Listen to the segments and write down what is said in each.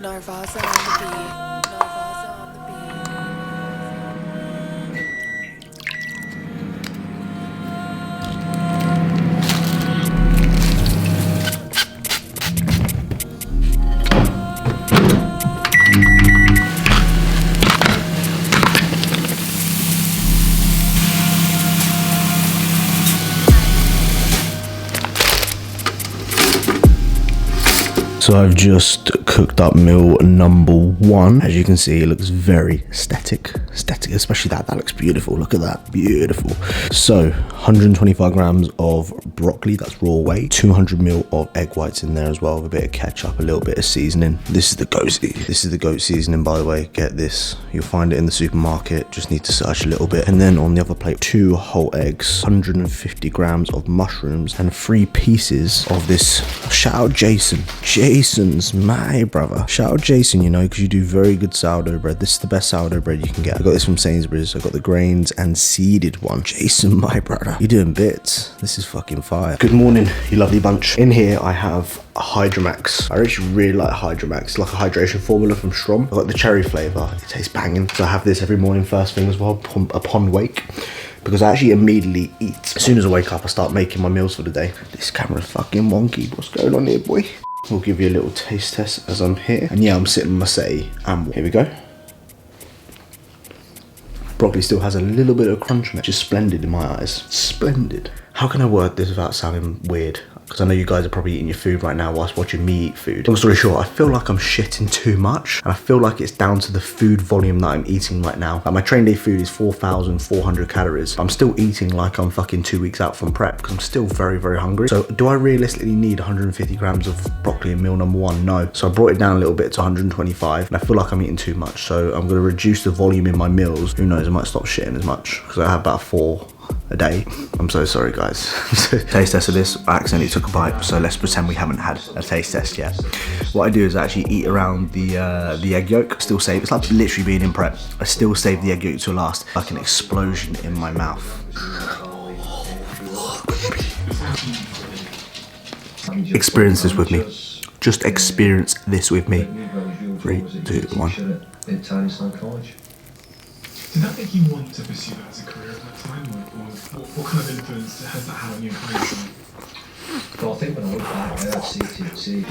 Narvaza on the beat. Narvaza on the So I've just cooked up meal number one. As you can see, it looks very static, especially that looks beautiful. Look at that, beautiful. So 125 grams of broccoli, that's raw weight. 200 ml of egg whites in there as well, with a bit of ketchup, a little bit of seasoning. This is the goat seasoning, by the way. Get this, you'll find it in the supermarket, just need to search a little bit. And then on the other plate, 2 whole eggs, 150 grams of mushrooms, and 3 pieces of this. Shout out Jason's my brother. Shout out Jason, you know, because you do very good sourdough bread. This is the best sourdough bread you can get. I got this from Sainsbury's. I got the grains and seeded one. Jason, my brother, you're doing bits. This is fucking fire. Good morning, you lovely bunch. In here I have Hydromax. I actually really like Hydromax. It's like a hydration formula from Strom. I got the cherry flavour. It tastes banging. So I have this every morning first thing as well upon wake, because I actually immediately eat. As soon as I wake up, I start making my meals for the day. This camera's fucking wonky. What's going on here, boy? We'll give you a little taste test as I'm here. And yeah, I'm sitting on my settee. And here we go. Broccoli still has a little bit of crunch in it. Just splendid in my eyes. Splendid. How can I word this without sounding weird? Because I know you guys are probably eating your food right now whilst watching me eat food. Long story short, I feel like I'm shitting too much, and I feel like it's down to the food volume that I'm eating right now. Like my train day food is 4,400 calories. I'm still eating like I'm fucking 2 weeks out from prep, because I'm still very, very hungry. So do I realistically need 150 grams of broccoli in meal number one? No. So I brought it down a little bit to 125, and I feel like I'm eating too much. So I'm going to reduce the volume in my meals. Who knows, I might stop shitting as much, because I have about 4 a day. I'm so sorry, guys. Taste test of this. I accidentally took a bite, so let's pretend we haven't had a taste test yet. What I do is I actually eat around the egg yolk. Still save. It's like literally being in prep. I still save the egg yolk to last. Like an explosion in my mouth. Experience this with me. Just experience this with me. 3, 2, 1. Did that make you want to pursue that as a career at that time, or what kind of influence has that had on your hindsight? Well, I think when I look back, I had CTC.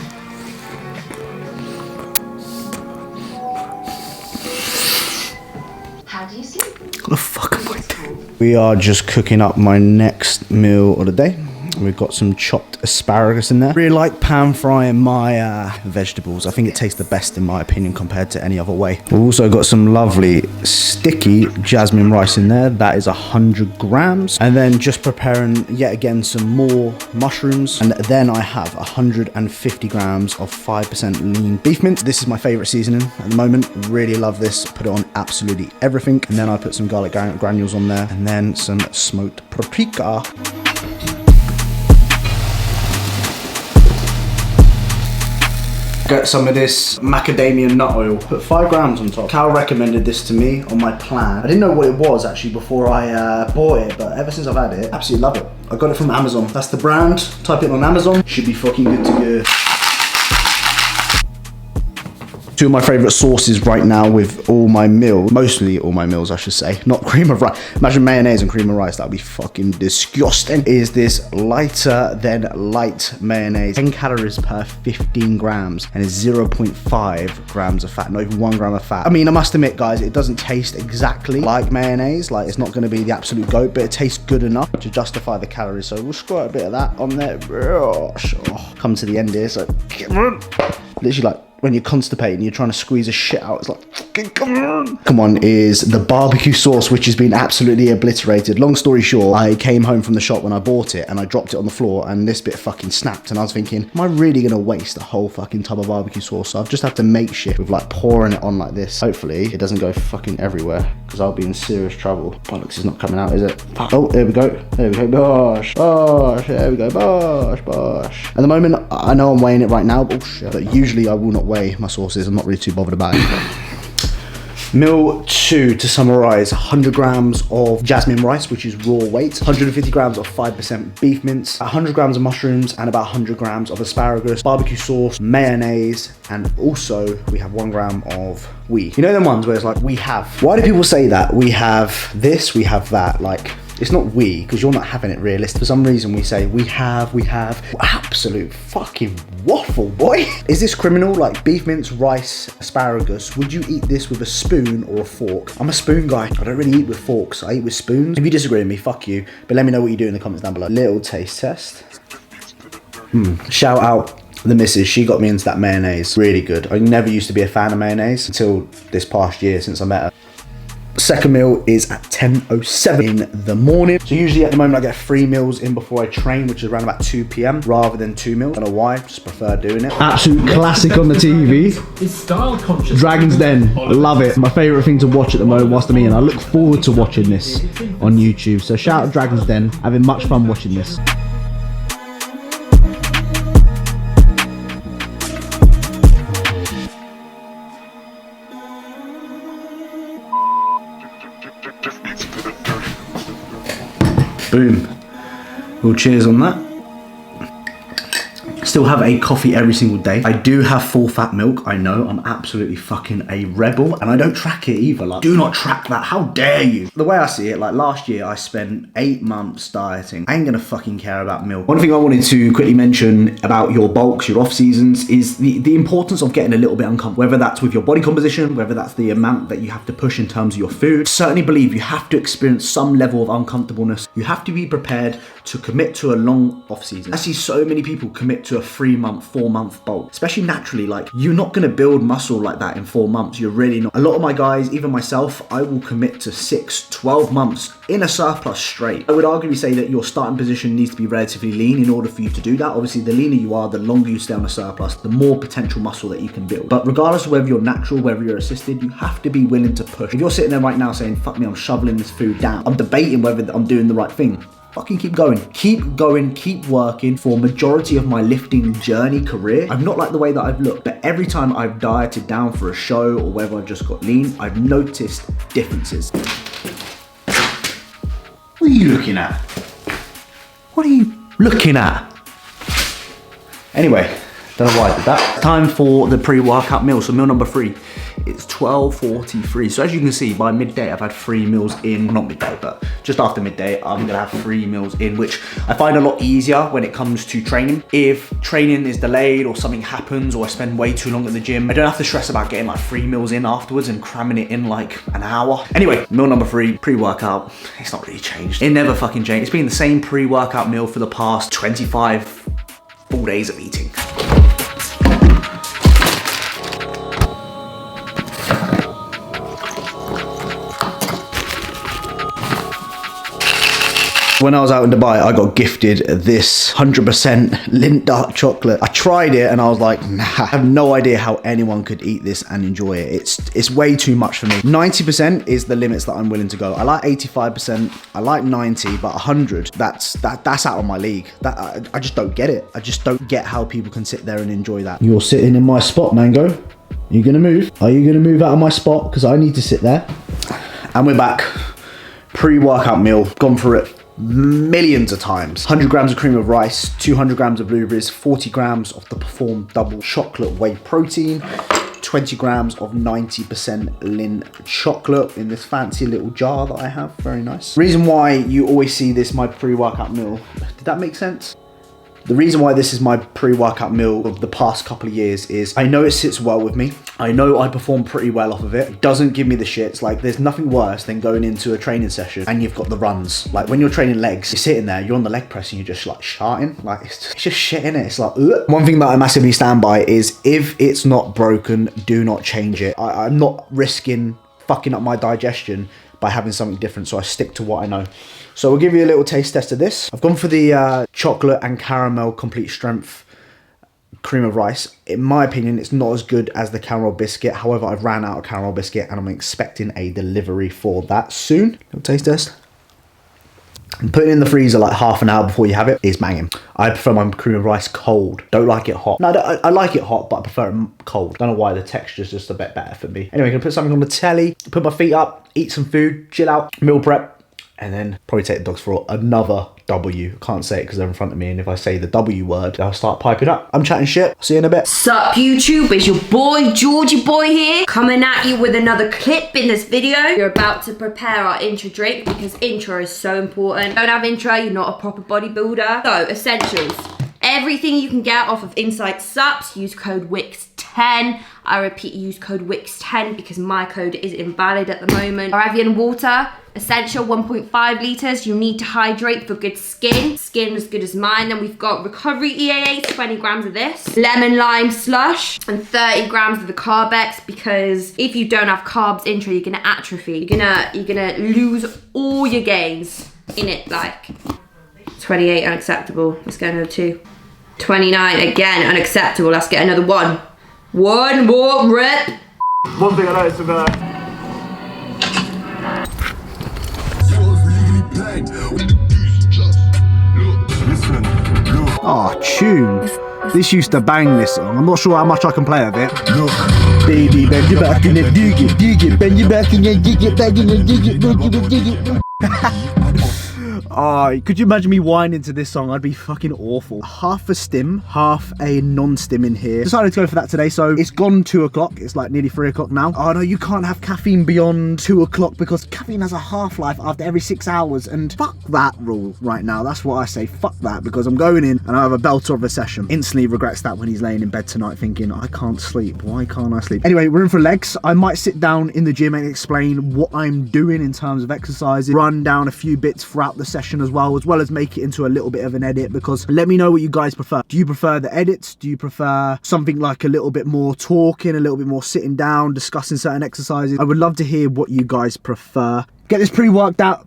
How do you sleep? What the fuck am I doing? We are just cooking up my next meal of the day. We've got some chopped asparagus in there. Really like pan frying my vegetables. I think it tastes the best in my opinion compared to any other way. We've also got some lovely sticky jasmine rice in there. That is 100 grams. And then just preparing yet again some more mushrooms. And then I have 150 grams of 5% lean beef mince. This is my favorite seasoning at the moment. Really love this. Put it on absolutely everything. And then I put some garlic granules on there. And then some smoked paprika. Get some of this macadamia nut oil. Put 5 grams on top. Cal recommended this to me on my plan. I didn't know what it was actually before I bought it, but ever since I've had it, absolutely love it. I got it from Amazon. That's the brand. Type it on Amazon. Should be fucking good to go. 2 of my favourite sauces right now with all my meals, mostly all my meals I should say, not cream of rice. Imagine mayonnaise and cream of rice, that would be fucking disgusting. Is this lighter than light mayonnaise. 10 calories per 15 grams and it's 0.5 grams of fat, not even 1 gram of fat. I mean, I must admit guys, it doesn't taste exactly like mayonnaise, like it's not going to be the absolute goat, but it tastes good enough to justify the calories. So we'll squirt a bit of that on there. Oh, come to the end here, so literally like when you're constipated, you're trying to squeeze a shit out. It's like, come on, is the barbecue sauce, which has been absolutely obliterated. Long story short, I came home from the shop when I bought it and I dropped it on the floor and this bit fucking snapped. And I was thinking, am I really gonna waste a whole fucking tub of barbecue sauce? So I've just had to make shit with like pouring it on like this. Hopefully it doesn't go fucking everywhere because I'll be in serious trouble. Bollocks is not coming out, is it? Oh, there we go. There we go. Bosh, bosh. There we go. Bosh, bosh. At the moment, I know I'm weighing it right now, but usually I will not weigh my sauces. I'm not really too bothered about it. Meal 2, to summarize, 100 grams of jasmine rice, which is raw weight, 150 grams of 5% beef mince, 100 grams of mushrooms, and about 100 grams of asparagus, barbecue sauce, mayonnaise, and also we have 1 gram of we. You know them ones where it's like, we have. Why do people say that? We have this, we have that. Like, it's not we, because you're not having it realistic. For some reason we say we have. Absolute fucking waffle, boy. Is this criminal? Like beef mince, rice, asparagus. Would you eat this with a spoon or a fork? I'm a spoon guy. I don't really eat with forks. I eat with spoons. If you disagree with me, fuck you. But let me know what you do in the comments down below. Little taste test. Shout out the missus, she got me into that mayonnaise. Really good. I never used to be a fan of mayonnaise until this past year since I met her. Second meal is at 10:07 in the morning. So usually at the moment I get 3 meals in before I train, which is around about 2 p.m. rather than 2 meals. I don't know why, just prefer doing it. Absolute classic on the TV. It's style conscious. Dragon's Den, love it. My favourite thing to watch at the moment whilst I'm eating. I look forward to watching this on YouTube. So shout out Dragon's Den, having much fun watching this. Boom. Well, cheers on that. Still have a coffee every single day. I do have full fat milk. I know, I'm absolutely fucking a rebel. And I don't track it either. Like, do not track that. How dare you? The way I see it, like last year I spent 8 months dieting. I ain't gonna fucking care about milk. One thing I wanted to quickly mention about your bulks, your off seasons, is the importance of getting a little bit uncomfortable. Whether that's with your body composition, whether that's the amount that you have to push in terms of your food. Certainly believe you have to experience some level of uncomfortableness. You have to be prepared to commit to a long off season. I see so many people commit to a 3-month, 4-month bulk, especially naturally. Like, you're not going to build muscle like that in 4 months. You're really not. A lot of my guys, even myself, I will commit to 6, 12 months in a surplus straight. I would arguably say that your starting position needs to be relatively lean in order for you to do that. Obviously, the leaner you are, the longer you stay on a surplus, the more potential muscle that you can build. But regardless of whether you're natural, whether you're assisted, you have to be willing to push. If you're sitting there right now saying, fuck me, I'm shoveling this food down, I'm debating whether I'm doing the right thing, fucking keep going, keep working. For majority of my lifting journey career, I've not liked the way that I've looked, but every time I've dieted down for a show or whether I've just got lean, I've noticed differences. What are you looking at? What are you looking at? Anyway, don't know why I did that. Time for the pre-workout meal. So meal number 3, it's 12:43. So as you can see, by midday, I've had 3 meals in, not midday, but just after midday, I'm gonna have 3 meals in, which I find a lot easier when it comes to training. If training is delayed or something happens or I spend way too long at the gym, I don't have to stress about getting like 3 meals in afterwards and cramming it in like an hour. Anyway, meal number 3, pre-workout. It's not really changed. It never fucking changed. It's been the same pre-workout meal for the past 25 full days of eating. When I was out in Dubai, I got gifted this 100% Lindt dark chocolate. I tried it and I was like, nah, I have no idea how anyone could eat this and enjoy it. It's way too much for me. 90% is the limits that I'm willing to go. I like 85%, I like 90, but 100, that's out of my league. I just don't get it. I just don't get how people can sit there and enjoy that. You're sitting in my spot, Mango. You gonna move? Are you gonna move out of my spot? Because I need to sit there. And we're back. Pre-workout meal, gone for it millions of times. 100 grams of cream of rice, 200 grams of blueberries, 40 grams of the Perform double chocolate whey protein, 20 grams of 90% Lindt chocolate in this fancy little jar that I have. Very nice. Reason why you always see this my pre-workout meal, did that make sense? The reason why this is my pre-workout meal of the past couple of years is I know it sits well with me. I know I perform pretty well off of it. It doesn't give me the shits. Like, there's nothing worse than going into a training session and you've got the runs. Like, when you're training legs, you're sitting there, you're on the leg press and you're just like sharting. Like, it's just shit in it. It's like, ugh. One thing that I massively stand by is if it's not broken, do not change it. I'm not risking fucking up my digestion by having something different, so I stick to what I know. So we'll give you a little taste test of this. I've gone for the chocolate and caramel complete strength cream of rice. In my opinion, it's not as good as the caramel biscuit. However, I've ran out of caramel biscuit and I'm expecting a delivery for that soon. Little taste test. And putting it in the freezer like half an hour before you have it is banging. I prefer my cream of rice cold. Don't like it hot. No, I like it hot, but I prefer it cold. Don't know why, the texture's just a bit better for me. Anyway, gonna put something on the telly, put my feet up, eat some food, chill out, meal prep, and then probably take the dogs for another W. Can't say it because they're in front of me, and if I say the W word, they'll start piping up. I'm chatting shit. See you in a bit. Sup YouTube, it's your boy Georgie Boy here, coming at you with another clip in this video. You're about to prepare our intro drink because intro is so important. Don't have intro, you're not a proper bodybuilder. So essentials, everything you can get off of Inside Supps, use code WIX10. I repeat, use code WIX10 because my code is invalid at the moment. Arabian water, essential 1.5 litres. You need to hydrate for good skin. Skin as good as mine. Then we've got recovery EAA, 20 grams of this. Lemon lime slush and 30 grams of the Carbex, because if you don't have carbs intro, you're gonna atrophy. You're gonna lose all your gains in it. Like 28, unacceptable. Let's get another 2. 29, again, unacceptable. Let's get another 1. One more rep. One thing I noticed about tune. This used to bang, this song. I'm not sure how much I can play of it. Look, baby, bend your back and then dig it, bend your back and then dig it, bend and then dig it. Oh, could you imagine me whining to this song? I'd be fucking awful. Half a stim, half a non-stim in here. Decided to go for that today, so it's gone 2 o'clock. It's like nearly 3 o'clock now. Oh no, you can't have caffeine beyond 2 o'clock because caffeine has a half-life after every 6 hours, and fuck that rule right now. That's what I say, fuck that, because I'm going in and I have a belter of a session. Instantly regrets that when he's laying in bed tonight thinking, I can't sleep. Why can't I sleep? Anyway, we're in for legs. I might sit down in the gym and explain what I'm doing in terms of exercises, run down a few bits throughout the session as well as make it into a little bit of an edit, because let me know what you guys prefer. Do you prefer the edits? Do you prefer something like a little bit more talking, a little bit more sitting down, discussing certain exercises? I would love to hear what you guys prefer. Get this pre-worked out.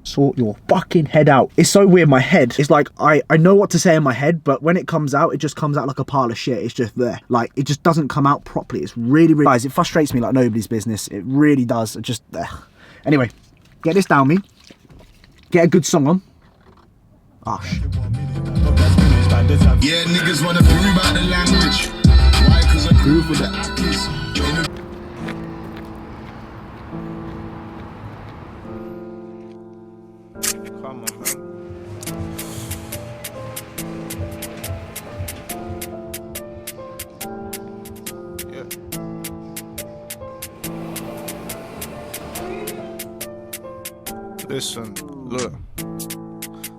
Sort your fucking head out. It's so weird, my head, it's like I know what to say in my head, but when it comes out, it just comes out like a pile of shit. It's just there, like it just doesn't come out properly. It's really guys, it frustrates me like nobody's business. It really does. It just anyway, get this down me. Get a good song on. Osh. Yeah, niggas wanna prove about the language. Why? Cause I prove with that. Come on, man. Yeah. Listen, look.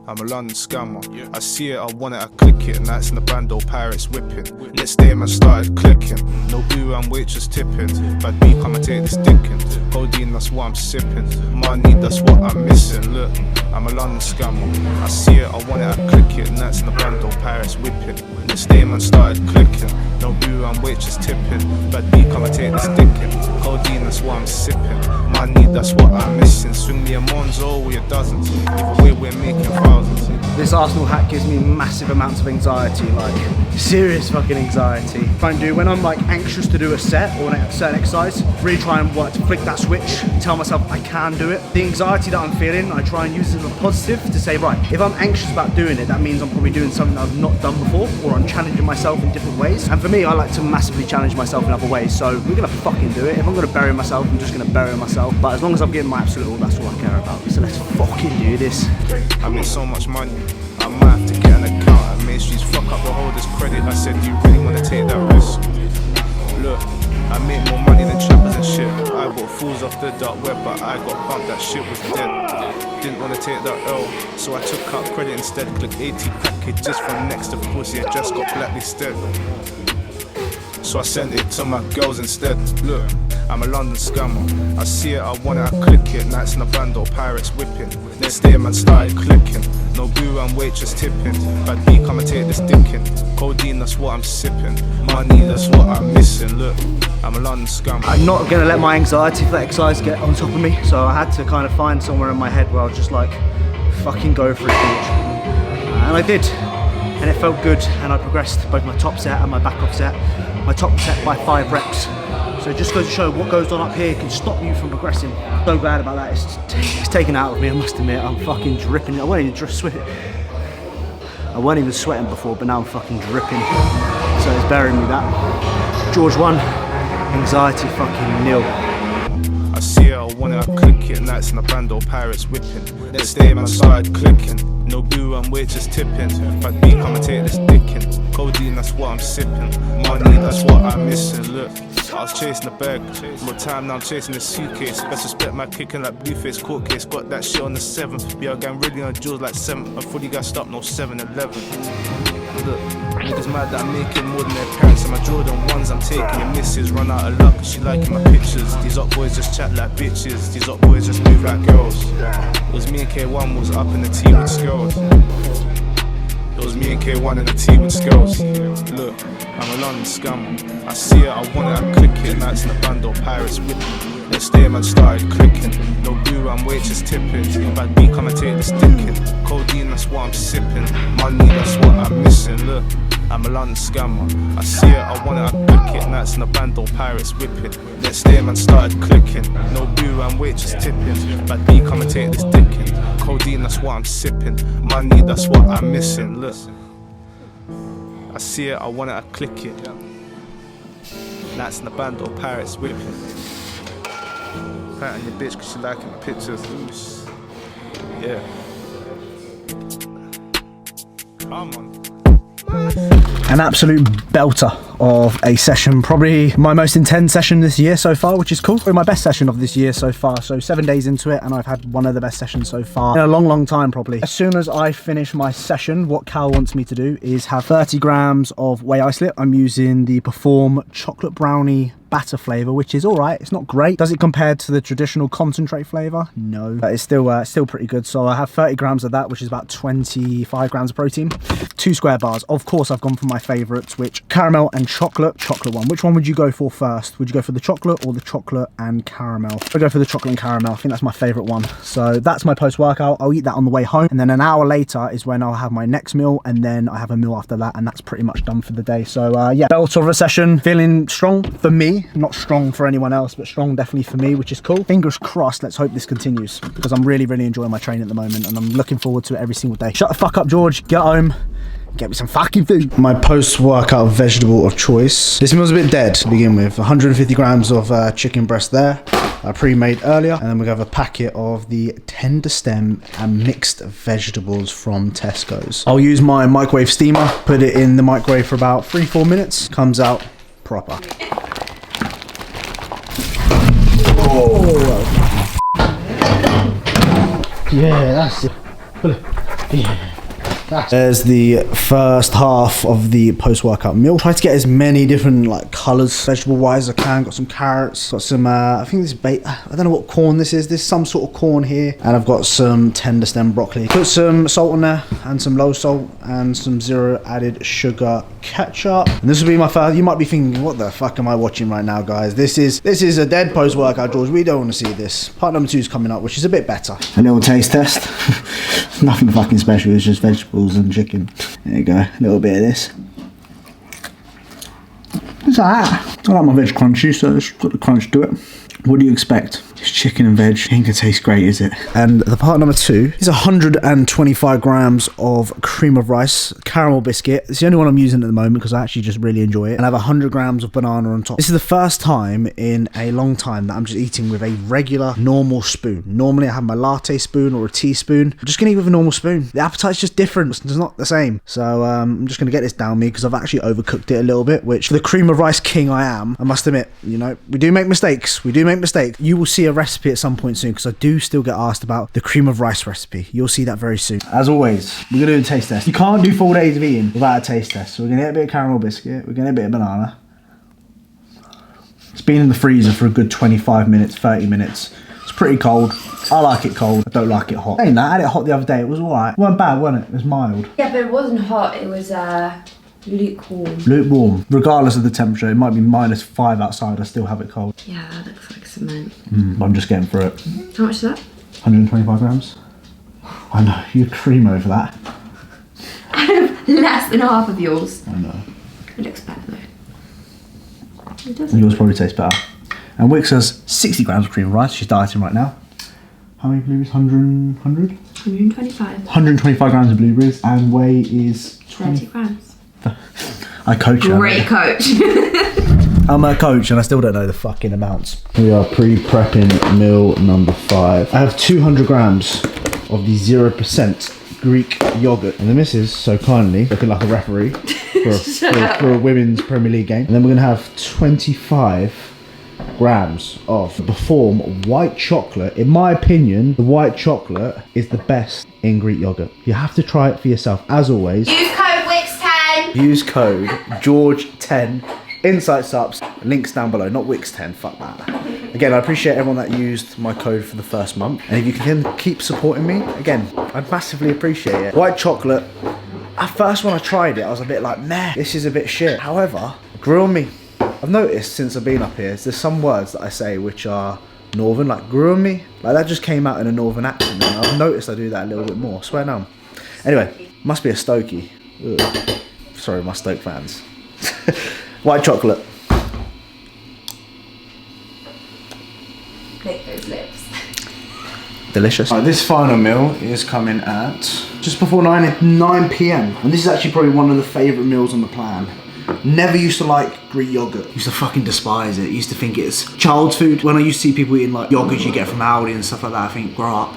I'm a London scammer. I see it, I want it, I click it. Nights in the bando, pirates whipping. Next day, man started clicking. No boo and waitress tipping. Bad beat, come and take this stinking. Codeine, that's what I'm sipping. Money, that's what I'm missing. Look, I'm a London scammer. I see it, I want it, I click it. Nights in the bando, pirates whipping. Next day, man started clicking. No boo and waitress tipping. Bad beat, come and take this stinking. Codeine, that's what I'm sipping. Money, that's what I'm missing. Swing me a Monzo, we a dozens. Either way, we're making thousands. This Arsenal hat gives me massive amounts of anxiety, like serious fucking anxiety. Try and do when I'm like anxious to do a set or a certain exercise, really try and work to flick that switch, tell myself I can do it. The anxiety that I'm feeling, I try and use it as a positive to say, right, if I'm anxious about doing it, that means I'm probably doing something that I've not done before, or I'm challenging myself in different ways. And for me, I like to massively challenge myself in other ways, so we're gonna fucking do it. If I'm gonna bury myself, I'm just gonna bury myself. But as long as I'm getting my absolute all, that's all I care about. So let's fucking do this. I make so much money, I might have to get an account. I made streets fuck up the holders credit. I said, do you really want to take that risk? Look, I make more money than trappers and shit. I bought fools off the dark web, but I got pumped, that shit was dead. Didn't want to take that L, so I took out credit instead. Click 80 package just from next to pussy, I just got blacklisted. So I sent it to my girls instead. Look, I'm a London scammer. I see it, I want it, I click it. Nights in the bando, pirates whipping. Next day, man started clicking. No boo and waitress tipping. Bad beat, come and take this dicking. Codeine, that's what I'm sipping. Money, that's what I'm missing. Look, I'm a London scammer. I'm not gonna let my anxiety for that exercise get on top of me, so I had to kind of find somewhere in my head where I was just like, fucking go for it, George. And I did. And it felt good, and I progressed both my top set and my back off set. My top set by 5 reps, So it just goes to show what goes on up here can stop you from progressing. So glad about that. It's taken out of me, I must admit. I'm fucking dripping. I weren't even sweating before, but now I'm fucking dripping. So it's burying me that. George 1, anxiety fucking 0. I see it, I want it, I click it. Nights in the band or pirates whipping. Next day man started clicking. No boo and we're just tipping. Bad beat, come and take this dickin'. Codeine, that's what I'm sipping. Money, that's what I'm missing. Look, I was chasing the bag. More time now I'm chasing the suitcase. Best respect my kicking like Blueface court case. Got that shit on the 7th. Yeah, I gang really on jaws like 7th. I fully got stopped, no 7-11. Look, niggas mad that I'm making more than their parents. And my Jordan 1s I'm taking. Your missus run out of luck cause she liking my pictures. These up boys just chat like bitches. These up boys just move like girls. It was me and K1 was up in the T with skills. It was me and K1 in the T with skills. Look, I'm a London scam. I see it, I want it, I click it. Nights in the band or pirates whipping. Next day man started clicking. No blue, I'm waiters tipping. Bad beat, come and take this sticking. Codeine, that's what I'm sipping. Money, that's what I'm missing. Look, I'm a London scammer. I see it, I want it, I click it. Nights in the band or pirates whipping. Next day man started clicking. No blue, I'm waiters tipping. Bad beat, come and take this sticking. Codeine, that's what I'm sipping. Money, that's what I'm missing. Look, I see it, I want it, I click it. Nights in the band or pirates whipping. Pat on your bitch cause she liking my pictures. Yeah. Come on. An absolute belter of a session, probably my most intense session this year so far, which is cool. Probably my best session of this year so far. So 7 days into it and I've had one of the best sessions so far in a long time probably. As soon as I finish my session, what Cal wants me to do is have 30 grams of whey isolate. I'm using the Perform chocolate brownie batter flavour, which is all right. It's not great. Does it compare to the traditional concentrate flavour? No, but it's still pretty good. So I have 30 grams of that, which is about 25 grams of protein. 2 square bars. Of course, I've gone for my favourites, which caramel and chocolate one. Which one would you go for first? Would you go for the chocolate or the chocolate and caramel? I'll go for the chocolate and caramel. I think that's my favourite one. So that's my post-workout. I'll eat that on the way home, and then an hour later is when I'll have my next meal, and then I have a meal after that, and that's pretty much done for the day. So yeah, belter of a session. Feeling strong for me. Not strong for anyone else, but strong definitely for me, which is cool. Fingers crossed, let's hope this continues, because I'm really enjoying my training at the moment and I'm looking forward to it every single day. Shut the fuck up, George. Get home. Get me some fucking food. My post-workout vegetable of choice. This meal's a bit dead to begin with. 150 grams of chicken breast there. I pre-made earlier. And then we have a packet of the tender stem and mixed vegetables from Tesco's. I'll use my microwave steamer, put it in the microwave for about 3-4 minutes. Comes out proper. Oh. Yeah, that's it. Yeah. There's the first half of the post-workout meal. Try to get as many different like colours vegetable-wise as I can. Got some carrots, got some I think this bait, I don't know what corn this is. There's some sort of corn here, and I've got some tender stem broccoli. Put some salt on there and some low salt and some 0 added sugar ketchup. And this will be my first. You might be thinking, what the fuck am I watching right now, guys? This is a dead post-workout, George. We don't want to see this. Part number 2 is coming up, which is a bit better. A little taste test. Nothing fucking special. It's just vegetables and chicken. There you go. A little bit of this. What's that? I like my veg crunchy, so it's got the crunch to it. What do you expect? It's chicken and veg. Ain't gonna taste great, is it? And the part number 2 is 125 grams of cream of rice, caramel biscuit. It's the only one I'm using at the moment because I actually just really enjoy it. And I have 100 grams of banana on top. This is the first time in a long time that I'm just eating with a regular, normal spoon. Normally I have my latte spoon or a teaspoon. I'm just gonna eat with a normal spoon. The appetite's just different. It's not the same. So I'm just gonna get this down me because I've actually overcooked it a little bit, which for the cream of rice king I am, I must admit, you know, we do make mistakes. You will see a recipe at some point soon because I do still get asked about the cream of rice recipe. You'll see that very soon. As always, we're gonna do a taste test. You can't do 4 days of eating without a taste test. So we're gonna get a bit of caramel biscuit, we're gonna get a bit of banana. It's been in the freezer for a good 25 minutes, 30 minutes. It's pretty cold. I like it cold. I don't like it hot. Saying that, I had it hot the other day. It was alright. It wasn't bad, wasn't it? It was mild. Yeah, but it wasn't hot. It was lukewarm. Regardless of the temperature, it might be -5 outside, I still have it cold. Yeah, that looks like cement. I'm just getting through it. How much is that? 125 grams. I know, you're cream over that. I have less than half of yours. I know. It looks better though. It doesn't. Yours probably tastes better. And Wix has 60 grams of cream of rice. She's dieting right now. How many blueberries? 100? 125. 125 grams of blueberries, and whey is 30 grams. I coach her. Great coach. I'm a coach and I still don't know the fucking amounts. We are pre-prepping meal number 5. I have 200 grams of the 0% Greek yogurt. And the missus, so kindly, looking like a referee for a women's Premier League game. And then we're going to have 25 grams of Perform white chocolate. In my opinion, the white chocolate is the best in Greek yogurt. You have to try it for yourself. As always, Use code WIX10. use code George10 inside Supps. Links down below, not Wix10, fuck that. Again, I appreciate everyone that used my code for the first month. And if you can keep supporting me, again, I'd massively appreciate it. White chocolate, at first when I tried it, I was a bit like, meh, this is a bit shit. However, grew on me. I've noticed since I've been up here, there's some words that I say which are northern, like grew on me. Like that just came out in a northern accent, and I've noticed I do that a little bit more, swear down. Anyway, must be a Stokey. Ugh. Sorry, my Stoke fans. White chocolate. Lick those lips. Delicious. Right, this final meal is coming at just before 9 p.m. And this is actually probably one of the favourite meals on the plan. Never used to like Greek yogurt. Used to fucking despise it. Used to think it's child's food. When I used to see people eating like yogurt you get from Aldi and stuff like that, I think, grow up.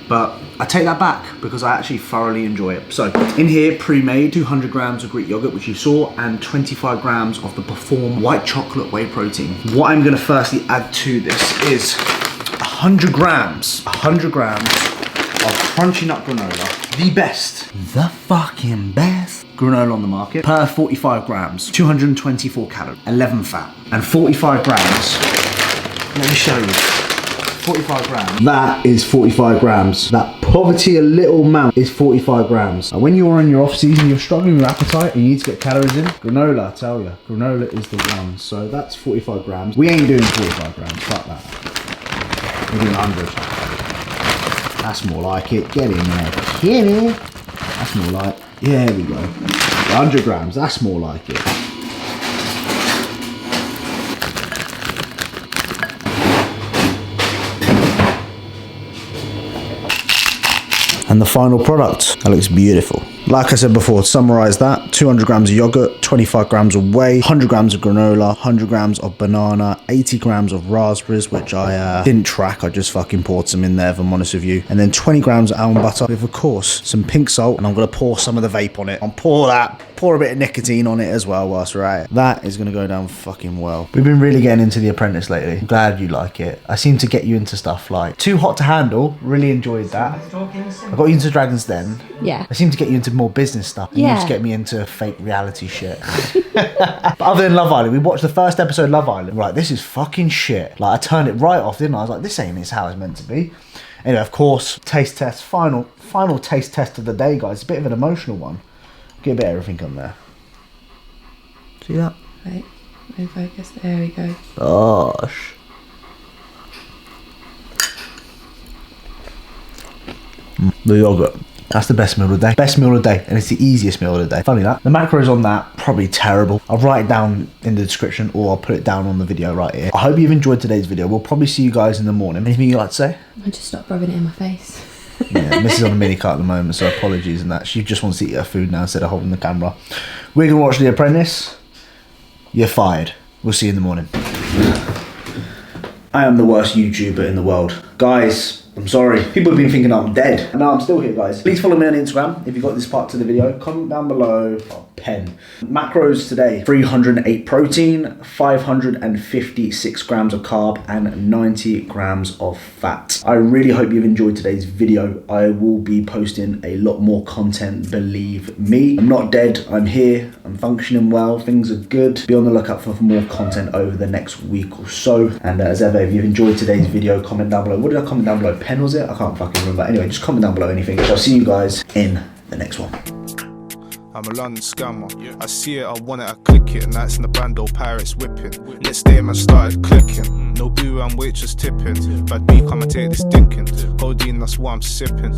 But I take that back because I actually thoroughly enjoy it. So in here, pre-made, 200 grams of Greek yogurt, which you saw, and 25 grams of the Perform white chocolate whey protein. What I'm gonna firstly add to this is 100 grams of crunchy nut granola. The fucking best granola on the market. Per 45 grams, 224 calories, 11 fat, and 45 grams. Let me show you. 45 grams. That is 45 grams. That poverty a little amount is 45 grams. And when you're in your off season, you're struggling with appetite and you need to get calories in, granola, I tell you, granola is the one. So that's 45 grams. We ain't doing 45 grams, fuck that. We're doing 100. That's more like it. Get in there, kitty. That's more like, yeah, there we go. 100 grams, that's more like it. And the final product, that looks beautiful. Like I said before, to summarize that, 200 grams of yogurt, 25 grams of whey, 100 grams of granola, 100 grams of banana, 80 grams of raspberries, which I didn't track, I just fucking poured some in there if I'm honest with you. And then 20 grams of almond butter with, of course, some pink salt, and I'm gonna pour some of the vape on it. I'll pour a bit of nicotine on it as well whilst we're at it. That is gonna go down fucking well. We've been really getting into The Apprentice lately. I'm glad you like it. I seem to get you into stuff like Too Hot to Handle, really enjoyed that. I got you into Dragon's Den. Yeah. I seem to get you into more business stuff. And you just get me into fake reality shit. But other than Love Island, we watched the first episode of Love Island. We're like, this is fucking shit. Like, I turned it right off, didn't I? I was like, this ain't how it's meant to be. Anyway, of course, taste test. Final taste test of the day, guys. It's a bit of an emotional one. Get a bit of everything on there. See that? Wait, no focus. There we go. Gosh. The yogurt. That's the best meal of the day. Best meal of the day, and it's the easiest meal of the day. Funny that. The macros on that, probably terrible. I'll write it down in the description, or I'll put it down on the video right here. I hope you've enjoyed today's video. We'll probably see you guys in the morning. Anything you'd like to say? I just stopped rubbing it in my face. Yeah, Mrs. on a mini cut at the moment, so apologies and that. She just wants to eat her food now instead of holding the camera. We're going to watch The Apprentice. You're fired. We'll see you in the morning. I am the worst YouTuber in the world. Guys, I'm sorry. People have been thinking I'm dead. And now I'm still here, guys. Please follow me on Instagram if you got this part to the video. Comment down below. Oh, pen. Macros today. 308 protein, 556 grams of carb, and 90 grams of fat. I really hope you've enjoyed today's video. I will be posting a lot more content, believe me. I'm not dead. I'm here. I'm functioning well. Things are good. Be on the lookout for more content over the next week or so. And as ever, if you've enjoyed today's video, comment down below. What did I comment down below? Pen was it? I can't fucking remember. Anyway, just comment down below anything. I'll see you guys in the next one. I'm a London scammer. I see it, I want it, I click it. Nights in the bando, pirates whipping. Next day, man started clicking. No boo, I'm waitress tipping. Bad B, come and take this thinking. Codeine, that's what I'm sipping.